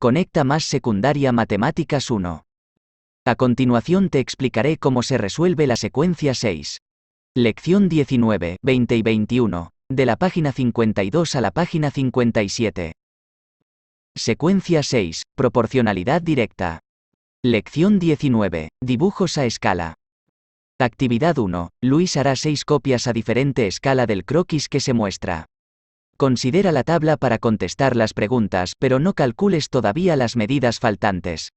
Conecta más secundaria Matemáticas 1. A continuación te explicaré cómo se resuelve la secuencia 6. Lección 19, 20 y 21, de la página 52 a la página 57. Secuencia 6, proporcionalidad directa. Lección 19, dibujos a escala. Actividad 1. Luis hará 6 copias a diferente escala del croquis que se muestra. Considera la tabla para contestar las preguntas, pero no calcules todavía las medidas faltantes.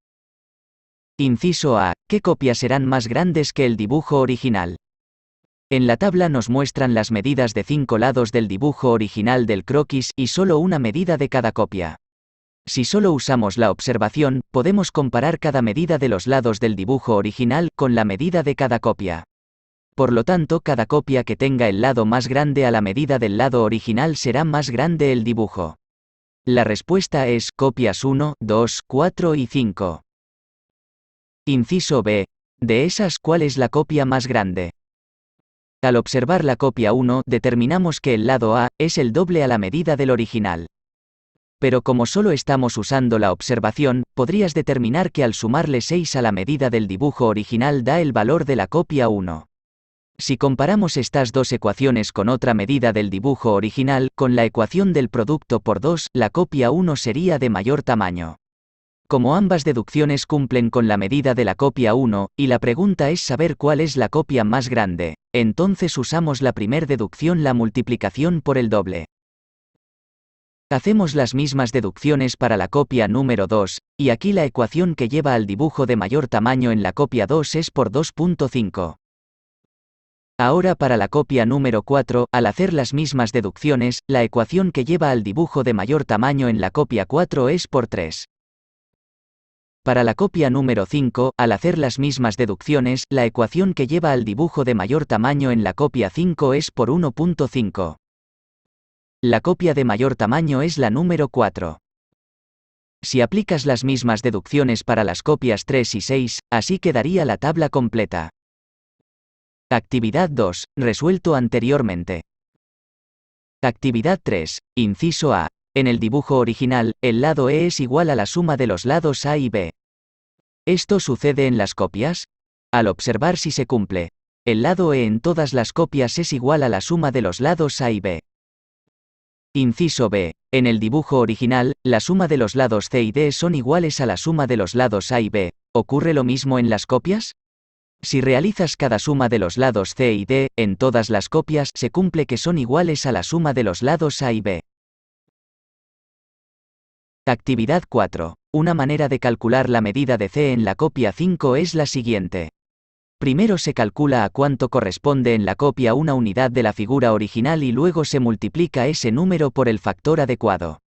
Inciso A. ¿Qué copias serán más grandes que el dibujo original? En la tabla nos muestran las medidas de 5 lados del dibujo original del croquis y solo una medida de cada copia. Si solo usamos la observación, podemos comparar cada medida de los lados del dibujo original con la medida de cada copia. Por lo tanto, cada copia que tenga el lado más grande a la medida del lado original será más grande el dibujo. La respuesta es copias 1, 2, 4 y 5. Inciso B. De esas, ¿cuál es la copia más grande? Al observar la copia 1, determinamos que el lado A es el doble a la medida del original. Pero como solo estamos usando la observación, podrías determinar que al sumarle 6 a la medida del dibujo original da el valor de la copia 1. Si comparamos estas dos ecuaciones con otra medida del dibujo original, con la ecuación del producto por 2, la copia 1 sería de mayor tamaño. Como ambas deducciones cumplen con la medida de la copia 1, y la pregunta es saber cuál es la copia más grande, entonces usamos la primer deducción, la multiplicación por el doble. Hacemos las mismas deducciones para la copia número 2, y aquí la ecuación que lleva al dibujo de mayor tamaño en la copia 2 es por 2.5. Ahora para la copia número 4, al hacer las mismas deducciones, la ecuación que lleva al dibujo de mayor tamaño en la copia 4 es por 3. Para la copia número 5, al hacer las mismas deducciones, la ecuación que lleva al dibujo de mayor tamaño en la copia 5 es por 1.5. La copia de mayor tamaño es la número 4. Si aplicas las mismas deducciones para las copias 3 y 6, así quedaría la tabla completa. Actividad 2, resuelto anteriormente. Actividad 3, inciso A. En el dibujo original, el lado E es igual a la suma de los lados A y B. ¿Esto sucede en las copias? Al observar si se cumple. El lado E en todas las copias es igual a la suma de los lados A y B. Inciso B. En el dibujo original, la suma de los lados C y D son iguales a la suma de los lados A y B. ¿Ocurre lo mismo en las copias? Si realizas cada suma de los lados C y D, en todas las copias, se cumple que son iguales a la suma de los lados A y B. Actividad 4. Una manera de calcular la medida de C en la copia 5 es la siguiente. Primero se calcula a cuánto corresponde en la copia una unidad de la figura original y luego se multiplica ese número por el factor adecuado.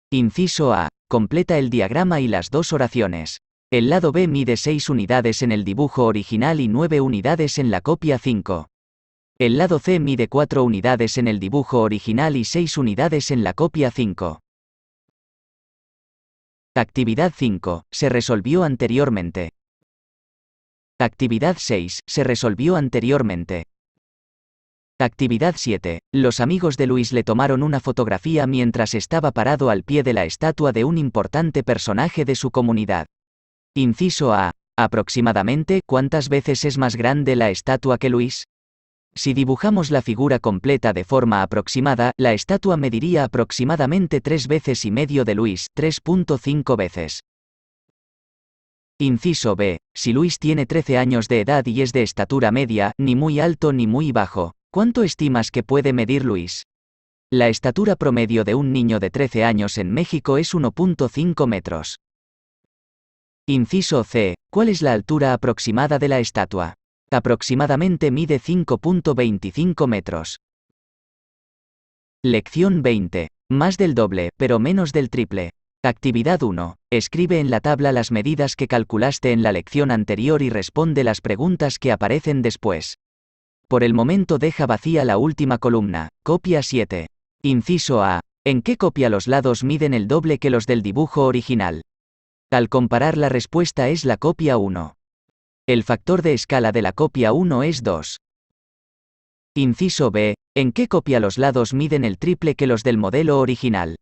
Inciso A. Completa el diagrama y las dos oraciones. El lado B mide 6 unidades en el dibujo original y 9 unidades en la copia 5. El lado C mide 4 unidades en el dibujo original y 6 unidades en la copia 5. Actividad 5. Se resolvió anteriormente. Actividad 6. Se resolvió anteriormente. Actividad 7. Los amigos de Luis le tomaron una fotografía mientras estaba parado al pie de la estatua de un importante personaje de su comunidad. Inciso A. Aproximadamente, ¿cuántas veces es más grande la estatua que Luis? Si dibujamos la figura completa de forma aproximada, la estatua mediría aproximadamente 3 veces y medio de Luis, 3.5 veces. Inciso B. Si Luis tiene 13 años de edad y es de estatura media, ni muy alto ni muy bajo, ¿cuánto estimas que puede medir Luis? La estatura promedio de un niño de 13 años en México es 1.5 metros. Inciso C. ¿Cuál es la altura aproximada de la estatua? Aproximadamente mide 5.25 metros. Lección 20. Más del doble, pero menos del triple. Actividad 1. Escribe en la tabla las medidas que calculaste en la lección anterior y responde las preguntas que aparecen después. Por el momento deja vacía la última columna. Copia 7. Inciso A. ¿En qué copia los lados miden el doble que los del dibujo original? Al comparar, la respuesta es la copia 1. El factor de escala de la copia 1 es 2. Inciso B. ¿En qué copia los lados miden el triple que los del modelo original?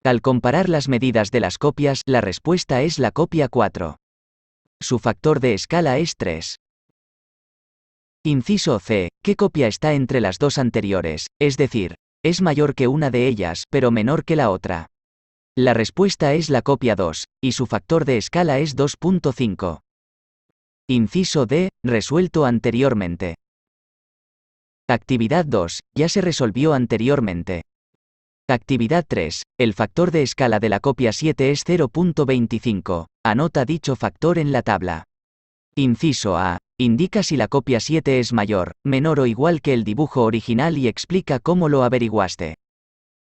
Al comparar las medidas de las copias, la respuesta es la copia 4. Su factor de escala es 3. Inciso C. ¿Qué copia está entre las dos anteriores? Es decir, es mayor que una de ellas, pero menor que la otra. La respuesta es la copia 2, y su factor de escala es 2.5. Inciso D. Resuelto anteriormente. Actividad 2. Ya se resolvió anteriormente. Actividad 3. El factor de escala de la copia 7 es 0.25. Anota dicho factor en la tabla. Inciso A. Indica si la copia 7 es mayor, menor o igual que el dibujo original y explica cómo lo averiguaste.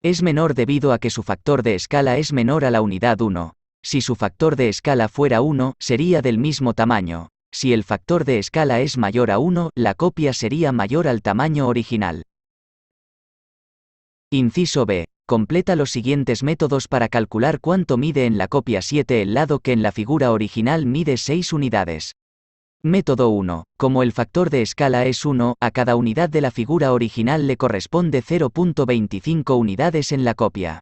Es menor debido a que su factor de escala es menor a la unidad 1. Si su factor de escala fuera 1, sería del mismo tamaño. Si el factor de escala es mayor a 1, la copia sería mayor al tamaño original. Inciso B. Completa los siguientes métodos para calcular cuánto mide en la copia 7 el lado que en la figura original mide 6 unidades. Método 1. Como el factor de escala es 1, a cada unidad de la figura original le corresponde 0.25 unidades en la copia.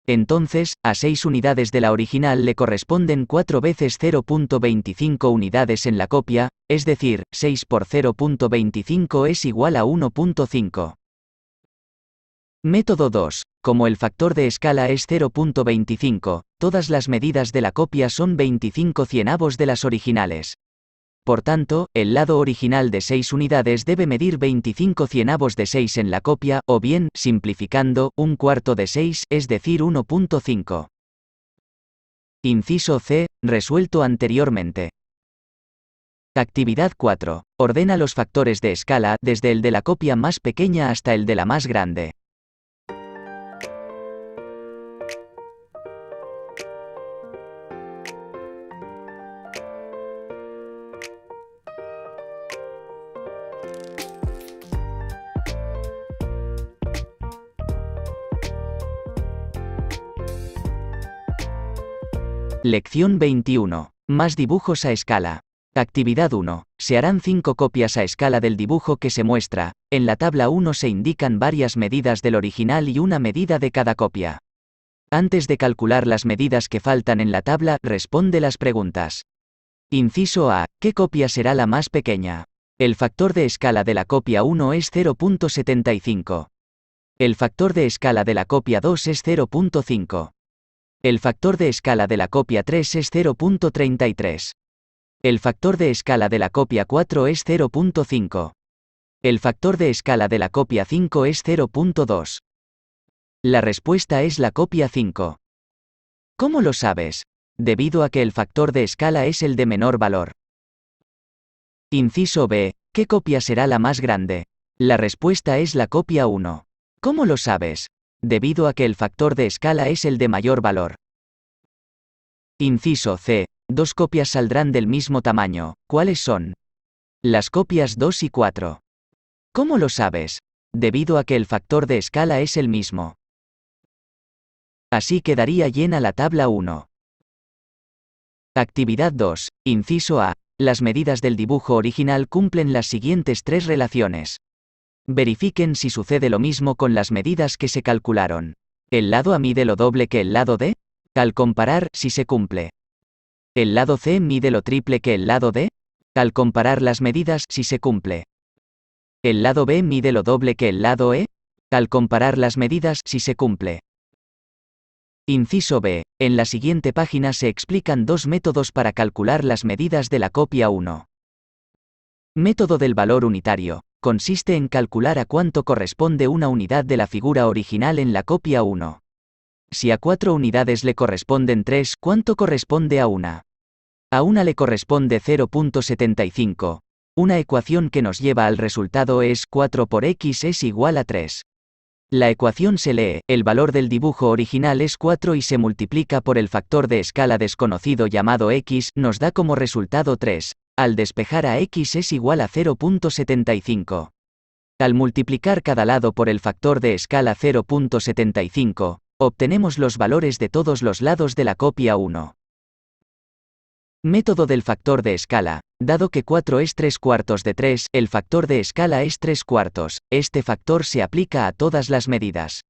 Entonces, a 6 unidades de la original le corresponden 4 veces 0.25 unidades en la copia, es decir, 6 por 0.25 es igual a 1.5. Método 2. Como el factor de escala es 0.25, todas las medidas de la copia son 25 cienavos de las originales. Por tanto, el lado original de 6 unidades debe medir 25 cienavos de 6 en la copia, o bien, simplificando, un cuarto de 6, es decir 1.5. Inciso C. Resuelto anteriormente. Actividad 4. Ordena los factores de escala, desde el de la copia más pequeña hasta el de la más grande. Lección 21. Más dibujos a escala. Actividad 1. Se harán 5 copias a escala del dibujo que se muestra. En la tabla 1 se indican varias medidas del original y una medida de cada copia. Antes de calcular las medidas que faltan en la tabla, responde las preguntas. Inciso A. ¿Qué copia será la más pequeña? El factor de escala de la copia 1 es 0.75. El factor de escala de la copia 2 es 0.5. El factor de escala de la copia 3 es 0.33. El factor de escala de la copia 4 es 0.5. El factor de escala de la copia 5 es 0.2. La respuesta es la copia 5. ¿Cómo lo sabes? Debido a que el factor de escala es el de menor valor. Inciso B. ¿Qué copia será la más grande? La respuesta es la copia 1. ¿Cómo lo sabes? Debido a que el factor de escala es el de mayor valor. Inciso C. 2 copias saldrán del mismo tamaño. ¿Cuáles son? Las copias 2 y 4. ¿Cómo lo sabes? Debido a que el factor de escala es el mismo. Así quedaría llena la tabla 1. Actividad 2. Inciso A. Las medidas del dibujo original cumplen las siguientes 3 relaciones. Verifiquen si sucede lo mismo con las medidas que se calcularon. ¿El lado A mide lo doble que el lado D? Al comparar, si se cumple. ¿El lado C mide lo triple que el lado D? Al comparar las medidas, si se cumple. ¿El lado B mide lo doble que el lado E? Al comparar las medidas, si se cumple. Inciso B. En la siguiente página se explican 2 métodos para calcular las medidas de la copia 1. Método del valor unitario. Consiste en calcular a cuánto corresponde una unidad de la figura original en la copia 1. Si a 4 unidades le corresponden 3, ¿cuánto corresponde a una? A una le corresponde 0.75. Una ecuación que nos lleva al resultado es 4 por x es igual a 3. La ecuación se lee, el valor del dibujo original es 4 y se multiplica por el factor de escala desconocido llamado x, nos da como resultado 3. Al despejar a x es igual a 0.75. Al multiplicar cada lado por el factor de escala 0.75, obtenemos los valores de todos los lados de la copia 1. Método del factor de escala. Dado que 4 es 3/4 de 3, el factor de escala es 3/4. Este factor se aplica a todas las medidas.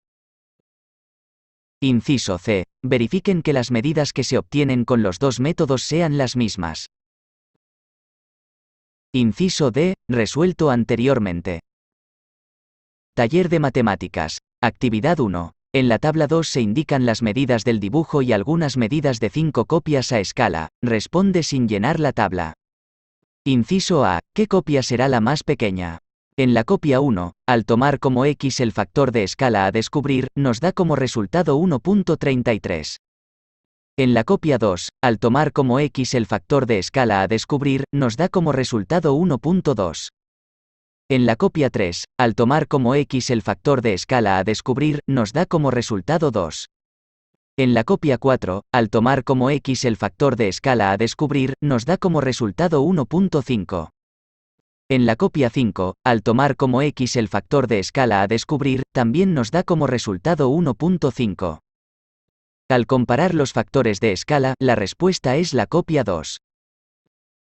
Inciso C. Verifiquen que las medidas que se obtienen con los dos métodos sean las mismas. Inciso D. Resuelto anteriormente. Taller de matemáticas. Actividad 1. En la tabla 2 se indican las medidas del dibujo y algunas medidas de 5 copias a escala. Responde sin llenar la tabla. Inciso A. ¿Qué copia será la más pequeña? En la copia 1, al tomar como x el factor de escala a descubrir, nos da como resultado 1.33. En la copia 2, al tomar como x el factor de escala a descubrir, nos da como resultado 1.2. En la copia 3, al tomar como x el factor de escala a descubrir, nos da como resultado 2. En la copia 4, al tomar como x el factor de escala a descubrir, nos da como resultado 1.5. En la copia 5, al tomar como x el factor de escala a descubrir, también nos da como resultado 1.5. Al comparar los factores de escala, la respuesta es la copia 2.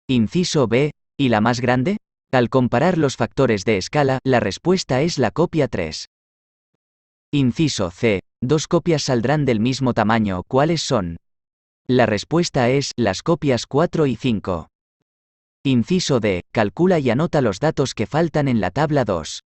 Inciso B. ¿Y la más grande? Al comparar los factores de escala, la respuesta es la copia 3. Inciso C. Dos copias saldrán del mismo tamaño, ¿cuáles son? La respuesta es las copias 4 y 5. Inciso D. Calcula y anota los datos que faltan en la tabla 2.